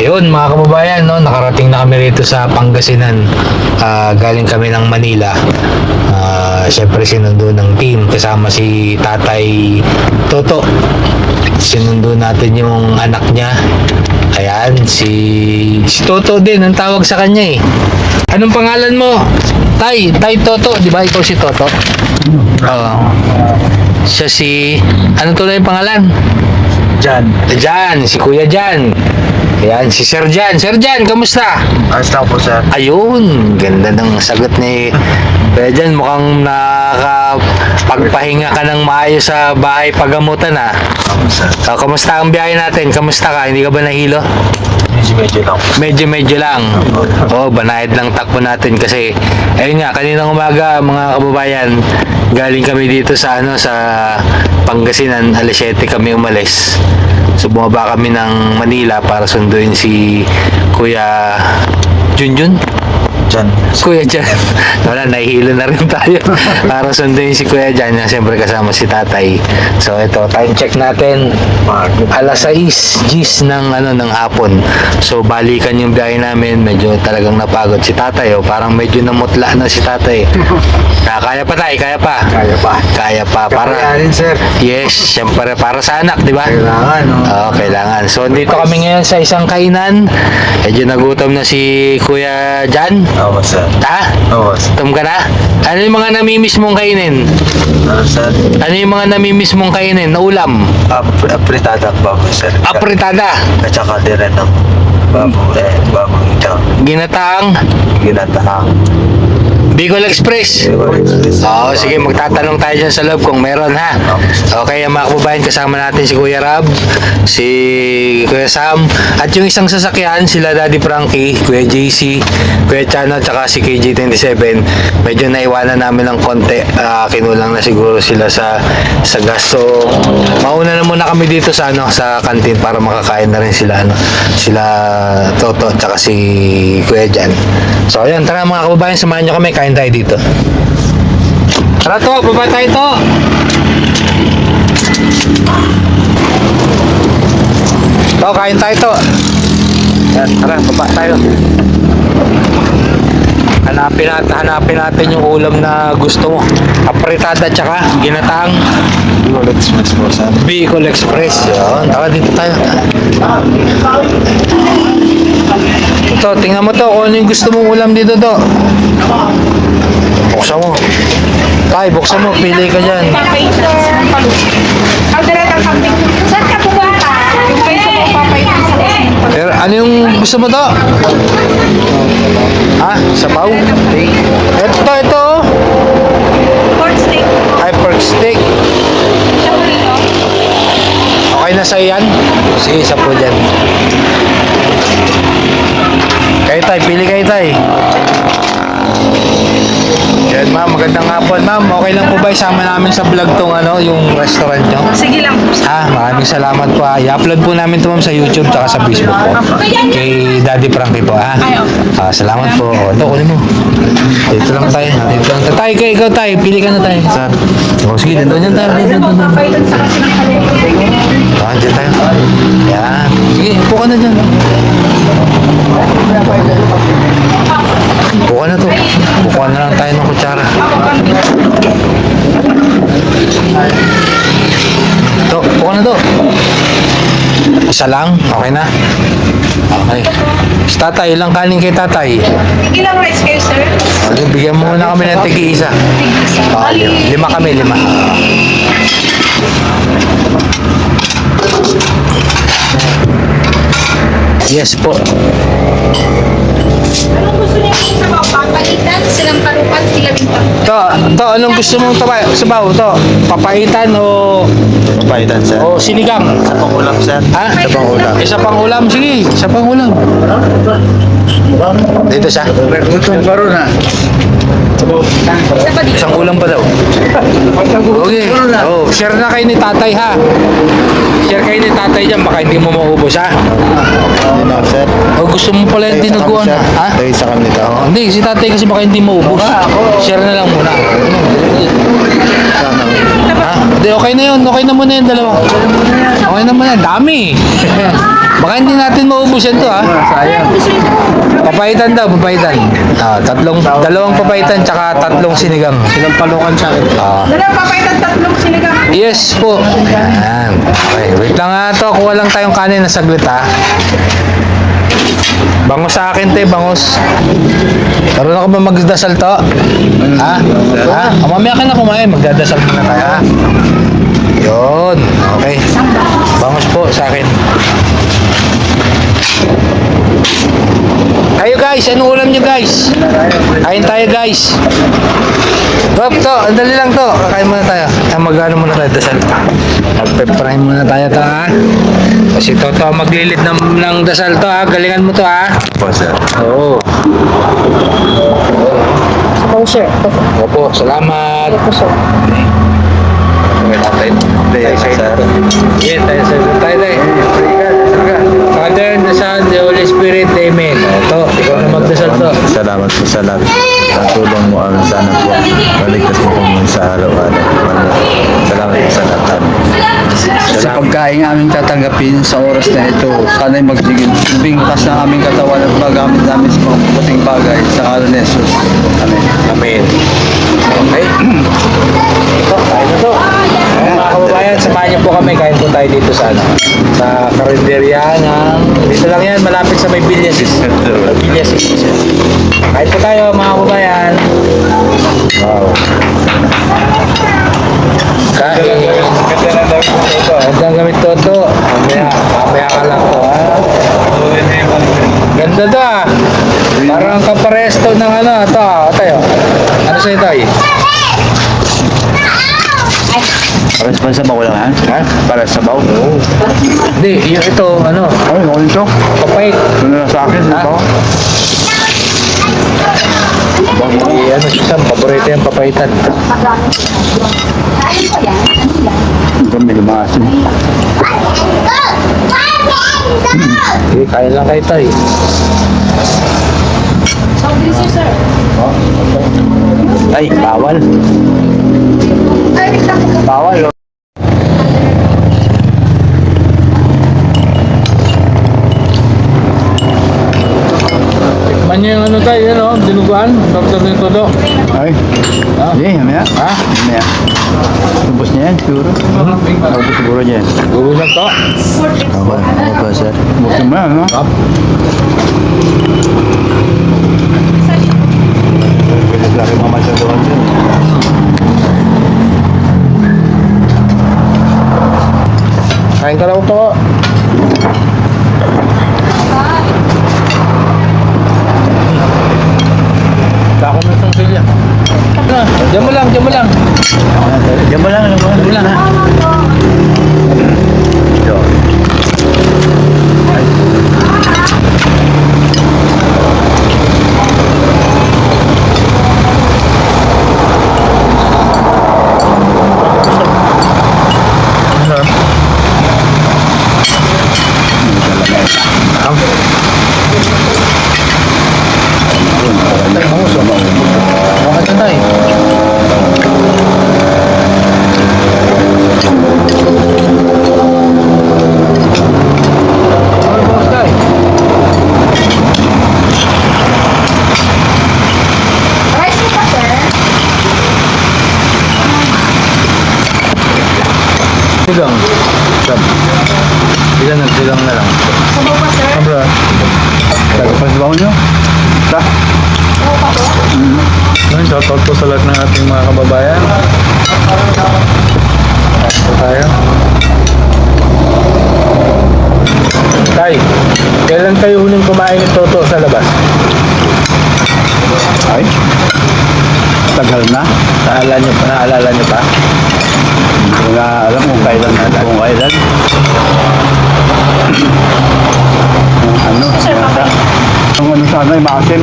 Ayun mga kababayan, no, nakarating na kami rito sa Pangasinan. Galing kami ng Manila. Siyempre sinundo ng team kasama si Tatay Toto. Sinundo natin yung anak niya. Ayan, si Toto din ang tawag sa kanya eh. Anong pangalan mo? Tay Toto, di ba ikaw si Toto? Oo. Siya si, ano tuloy yung pangalan? Jan, si Kuya Jan. Ayan, si Sir Jan. Sir Jan, kamusta? Ayos lang po, sir. Ayun, ganda ng sagot ni Kuya Jan. Mukhang nakapagpahinga ka ng maayos sa bahay pagamutan ha. Ako, sir. Kamusta ang biyahe natin? Kamusta ka? Hindi ka ba nahilo? Medyo lang. Medyo lang. Banayad lang takbo natin kasi ayun nga, kaninang umaga mga kababayan, galing kami dito sa sa Pangasinan, alas 7 kami umalis. So bumaba kami ng Manila para sunduin si Kuya Junjun. Kuya Jan. Wala, nahihilo na rin tayo para sunduin si Kuya Jan. Siyempre kasama si Tatay. So ito, time check natin. Alas 6 G's ng hapon. So balikan yung biyahe namin. Medyo talagang napagod si Tatay. Parang medyo namutla na si Tatay. Kaya pa tayo, kaya pa. Para rin, sir. yes, siyempre para sa anak, di ba? Kailangan, no? Kailangan. So dito kami ngayon sa isang kainan. Medyo nagutom na si Kuya Jan. Oo, sir. Ha? Oo, sir. Gutom ka na? Ano yung mga namimiss mong kainin? Ano, sir? Ano yung mga namimiss mong kainin na ulam? Apritada baboy, sir. Apritada. At saka din rin ng baboy tsaka Ginataang ginatahang. Bicol Express. Oo, sige, magtatanong tayo dyan sa loob kung meron ha. Okay, mga kababayan, kasama natin si Kuya Rab, si Kuya Sam, at yung isang sasakyan, sila Daddy Frankie, Kuya JC, Kuya Chano, tsaka si KJ27. Medyo naiwanan namin ng konti. Kinulang na siguro sila sa gas. So, mauna na muna kami dito sa sa kantin para makakain na rin sila sila Toto, tsaka si Kuya Jan. So, ayan, tara mga kababayan, samahan nyo kami. Kain tayo dito. Tara to, baba tayo to. Kain tayo to. Yan, tara, baba tayo. Hanapin natin yung ulam na gusto mo. Apritada tsaka ginataang Bicol Express po, sir. Bicol Express. Yan, tara dito tayo. Ito, tingnan mo to kung ano yung gusto mong ulam dito to. Buksan mo. Tay, buksan mo. Pili ka dyan. Saan ka pumunta? Yung peso mo papaitan sa Pero, ano yung gusto mo to? Ha? Sabaw? Ito. pork steak. Ay, pork steak. Okay na sa'yo yan? Sige, isa po dyan. Kayo tay, pili kayo tay. Yan ma'am, magandang hapon ma'am. Okay lang po ba isama namin sa vlog tong yung restaurant nyo? Sige lang po. Maraming salamat po ha. I-upload po namin ito ma'am sa YouTube tsaka sa Facebook po. Kay Daddy Frankie po ha. Salamat po. Ito, kunin mo. Dito lang tayo. Tay, ikaw tayo. Pili ka na tayo. Sige, dito yan tayo. Papaitan sa kasi ng kalit. Dito tayo. Yan. Sige, upo ka na dyan. Upo ka na to. Upo ka na lang tayo ng kutsara. Ito, upo ka na to. Isa lang? Okay na? Okay. Si tatay, ilang kanin kay tatay? Ilang rice kayo, sir? Bigyan mo muna kami ng tigi-isa. Lima kami. Yes po. Anong gusto niya sa mga papalitan? Silang parupan, sila bintang. To, anong gusto mong sabaw? To, papaitan o Papaitan, sir. sinigang? Sa pangulam, sir. Ha? Sa pangulam. Isa pang ulam, sige. Isa pang ulam. Dito siya. Gutom pa rin, ha? Isa pa dito. Isang ulam pa daw. Okay. Share na kayo ni tatay ha. Share kayo ni tatay dyan, baka hindi mo maubos ha. Ano, sir? Gusto mo pala yung dinuguan ha? Ha? Tayo sa kami nito. Hindi, si tatay kasi baka hindi maubos. Share na lang muna. Ha? Hindi, okay na yun. Okay na muna yun, dalawa. Okay na muna. Dami. Baka hindi natin maubos yan to ha. Sayang. Papaitan daw, papaitan. Dalawang papaitan tsaka tatlong sinigang. Sinampalukan sa akin. Dalawang papaitan, tatlong sinigang. Yes po. Yan. Okay, wait lang nga to. Kuha lang tayong kanin na saglit ha. Bangos sa akin te, bangos. Marunong ka ba magdasal to? Ha? Ha? Mamaya ka na kumain, magdadasal muna tayo ha. Yun. Okay. Bangos po sa akin. Kayo guys, anong ulam nyo guys? Kain tayo guys. Rob, to, dali lang to. Kakain muna tayo. Mag-ano muna tayo, dasal. Mag-prepare muna tayo to ha. Kasi Toto maglilid ng dasal to ha. Galingan mo to ha. Po, sir. Oo. Oh, sir. Opo, salamat. Opo, sir. Okay, tatay. Yes, sir. Yes, tayo. Father, the Son, the Holy Spirit, Amen. Ito, ikaw na magdasal to. Salamat po sa lahat. Ang tulong mo ang sana po. Maligtas mo po muna sa araw-araw. Salamat po sa lahat. Sa pagkain aming tatanggapin sa oras na ito, sana'y magbing bukas ng aming katawan at magamit namin sa mga puting bagay sa kalan ni Jesus. Amen. Amen. Okay. Ito, kain na to. Mga kababayan, samahan niyo po kami. Kain po tayo dito sa karinderya ng... Dito lang yan, malapit sa may Villas. Villas. Kain po tayo mga kababayan. Wow. Kain. Ganda ng gamit to. Mamaya ka lang to ha. Ganda to ah. Parang kapares to ng ano. Ito tayo. Ano sa'yo tayo? Para sa sabaw lang ha? Ha? Para sa sabaw? Oo. Hindi, yung ito, ano, Ay, ako nito. papait. Ito na sa akin, Ha? ito. Ano siya, paborito yung papaitan. Ito may lumasin. Okay, kain lang kayo tayo. Ay, bawal. Bawal. Tikman niyo yung ano tayo, ano, dinuguan, doktor ng todo. Ay, Ha? sige, mamaya. Ha? Mamaya. Tubos niya yan, siguro. Tubos siguro niya yan. Gugulat to. Ako po, sir. Buksan mo yan, no? Up. Lagi mama siya doon, sir. Kain ka lang to. Bako na itong silya. Diyan mo lang, diyan mo lang. Diyan mo lang, Diyan mo lang. Ito. Tay, bangus oh. Bakit na tayo? Ano bangus tayo? Rice mo pa, sir? Sigang. Sab. Sigang na lang. Sabaw pa, sir? Bro. Pagpasabaw niyo. Ta. Sabaw pa po? Ngayon, shoutout po sa lahat ng ating mga kababayan. Ito tayo. Tay, kailan kayo huling kumain ng toto sa labas? Ay. Tagal na. Naalala niyo pa? Hindi ko na alam kung kailan. Kung kailan. Ano? Yata. Ang ano sana, yung maasim.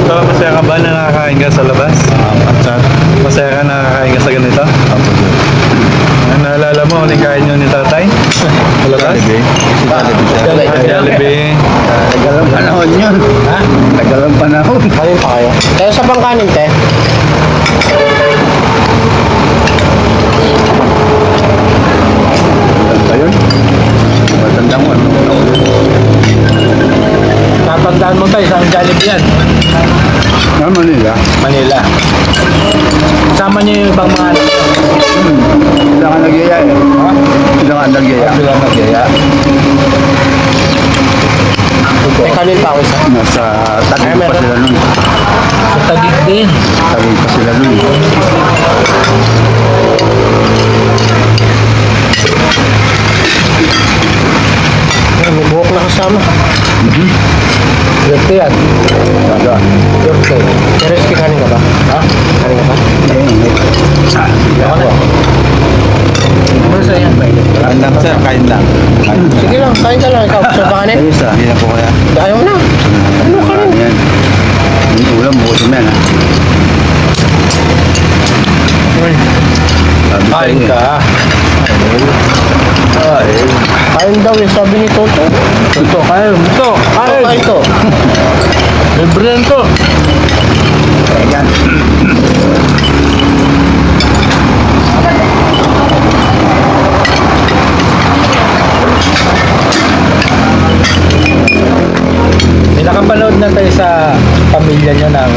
So, masaya ka ba na nakakain ka sa labas? Masaya ka na nakakain ka sa ganito? Naalala mo kung kain nyo ni tatay? Sa labas? Jollibee. Tagal ang panahon yun. Ha? Tagal ang panahon. Kain pa kayo? Tayo sa bangkanin, te. tayo, saan Jollibee yan? Ano Manila? Manila. Sama niyo yung ibang mga anak. Sila ka nagyaya eh. Ha? Sila ka nagyaya. Sila magyaya. May kanin pa ako isa. Nasa Taguig pa sila nun. Sa Taguig din. Taguig pa sila nun. May buhok na kasama. Swerte yan. Ano? Swerte. Pero kanin ka ba? Ha? Kanin ka ba? Ako na. Ano sa yan? Kain lang sir, kain lang. Sige lang, kain ka lang. Ikaw, gusto ba kanin? Ayos ah. Hindi na po kaya. Ayaw mo na. Ano ka rin? Yan. Yung ulam, bukas mo yan ah. Sabi Kain sa'yo, ka. Kain daw yung sabi ni Toto. Toto, kain. Toto, kain. Kain to. Libre yan to. Yan. May nakapanood na tayo sa pamilya nyo ng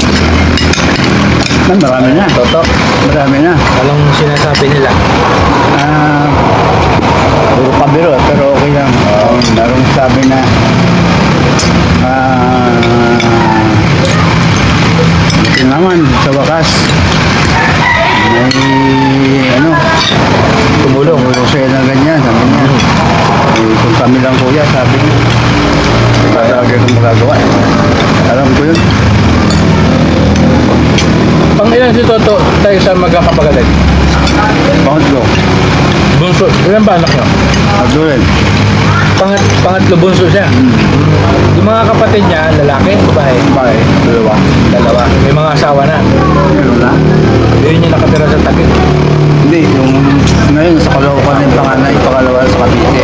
Marami na. Toto. Marami na. Anong sinasabi nila? Puro pabiro pero okay lang. Merong sabi na buti naman sa wakas may tumulong sa'yo na ganyan, sabi niya. Kung kami lang kuya, sabi niya, talaga kong magagawa. Alam ko yun. Pang ilan si Toto tayo sa magkakapagalit? Pangatlo. Bunso. Ilan ba anak nyo? Abdulin. Pangatlo bunso siya. Yung mga kapatid niya, lalaki, babae. Babae. Dalawa. Dalawa. May mga asawa na. Meron na. Yun yung nakatira sa Taguig. Hindi, yung ngayon sa Caloocan na yung panganay, pangalawa sa Cavite.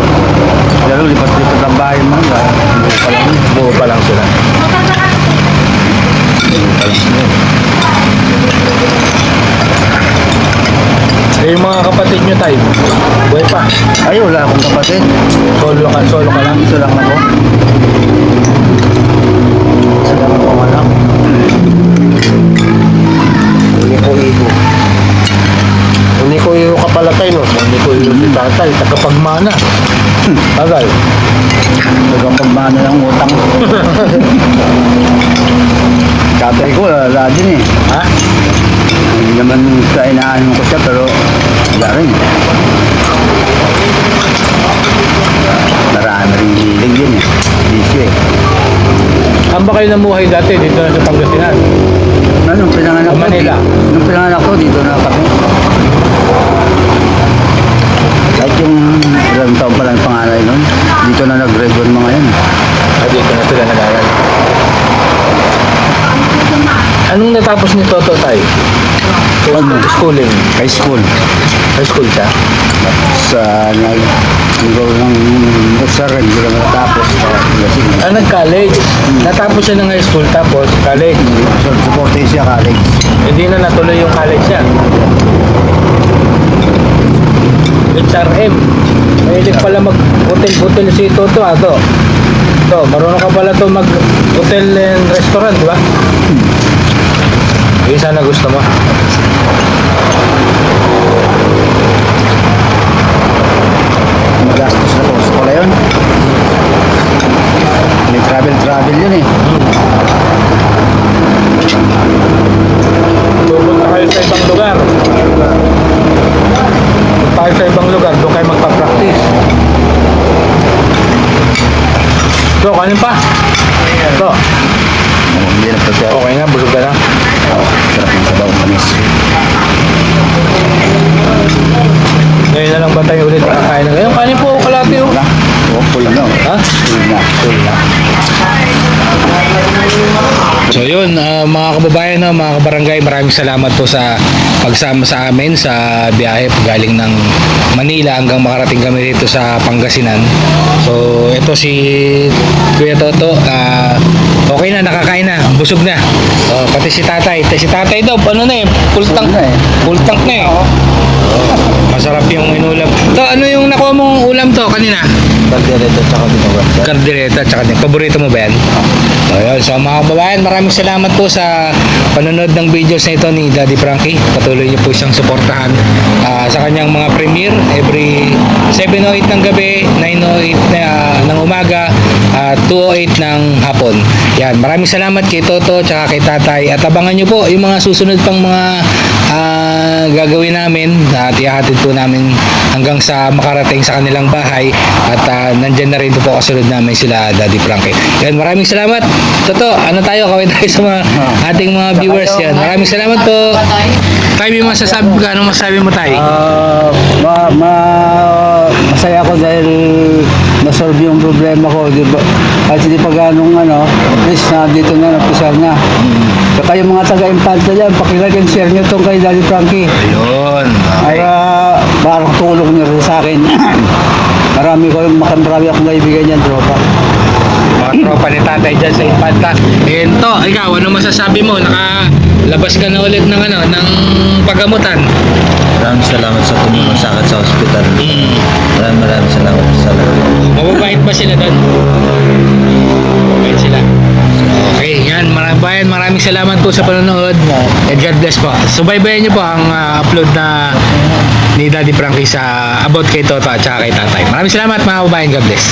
Lalo, lipat-lipat ang bahay mo. Buo pa lang sila. Eh, yung mga kapatid nyo tayo, buhay pa. Ay, wala akong kapatid. Solo ka lang. Isa lang ako. Isa lang ako anak. Uniko-iko. Uniko-iko ka pala tayo, no? Uniko-iko si tatay, tagapagmana. Tagal. Nagpagmana ng utang. Tatay ko, wala din eh. Ha? Hindi naman kainaan ko siya, pero wala rin. Marami rin hilig yun eh. Bisyo eh. Saan ba kayo namuhay dati dito na sa Pangasinan? Nung pinanganak Sa Manila? Nung pinanganak ko, dito na kami. Kahit yung ilang taon pa lang panganay nun, dito na nag-grade 1 mga yan. Dito na sila nag-aaral. Anong natapos ni Toto tayo? Ano? Schooling. High school. High school siya? Sa nag-go ng Usaran, hindi na natapos. Nag-college. Natapos siya ng high school tapos college. So, supporte siya college. Hindi na natuloy yung college niya. HRM. Mahilig pala mag-hotel-hotel si Toto. To, marunong ka pala to mag-hotel and restaurant, di ba? Yung sana gusto mo. Magastos na po sa pala yun. May travel yun eh. Pupunta kayo sa ibang lugar. Punta kayo sa ibang lugar, doon kayo magpa-practice. So, kanin pa? So, Hindi na po siya. okay na, busog ka na. Sarap ng sabaw panis. Ngayon na lang ba tayo ulit makakain na ngayon? Kanin po, kalati oh. Wala. Full na. Ha? Full na. So yun, mga kababayan, mga kabarangay, maraming salamat po sa pagsama sa amin sa biyahe galing ng Manila hanggang makarating kami dito sa Pangasinan. So ito si Kuya Toto, Okay na, nakakain na, busog na. Oh, pati si tatay. Si tatay daw, ano na eh, full tank na eh. Full tank na eh. Masarap yung inulam. To, ano yung nakuha mong ulam to kanina? Kaldereta tsaka binuwan. Kardireta, tsaka din. Paborito mo ba yan? So, yun. So, mga kababayan, maraming salamat po sa panonood ng videos na ito ni Daddy Frankie. Patuloy niyo po siyang suportahan sa kanyang mga premiere every 7:08 ng gabi, 9:08 ng umaga, 2:08 ng hapon. Yan, maraming salamat kay Toto tsaka kay Tatay. At abangan niyo po yung mga susunod pang mga gagawin namin at ihahatid po namin hanggang sa makarating sa kanilang bahay at nandyan na rin po kasunod namin sila Daddy Frankie. Yan, maraming salamat. Toto, ano tayo? Kawin tayo sa mga ating mga viewers yan. Maraming salamat po. Tayo, may masasabi ka? Anong masasabi mo tayo? Masaya ako dahil na-solve yung problema ko, di ba? Kahit hindi pa ganong at least na dito na, napisal na. Saka yung mga taga-Impanta dyan, pakilike and share nyo itong kay Daddy Frankie. Ayun. Okay. Para tulong nyo rin sa akin. marami akong kaibigan yan, tropa. Mga tropa ni tatay dyan sa Infanta. Ito, ikaw, ano masasabi mo? Nakalabas ka na ulit ng ng paggamutan. Maraming salamat sa tumulong sa akin sa hospital. Maraming salamat sa lahat. Mababait ba sila doon? Mababait sila. Okay, yan. Maraming salamat po sa panonood. And God bless po. Subaybayan niyo po ang upload na ni Daddy Frankie sa about kay Toto at saka kay Tatay. Maraming salamat mga kababayan. God bless.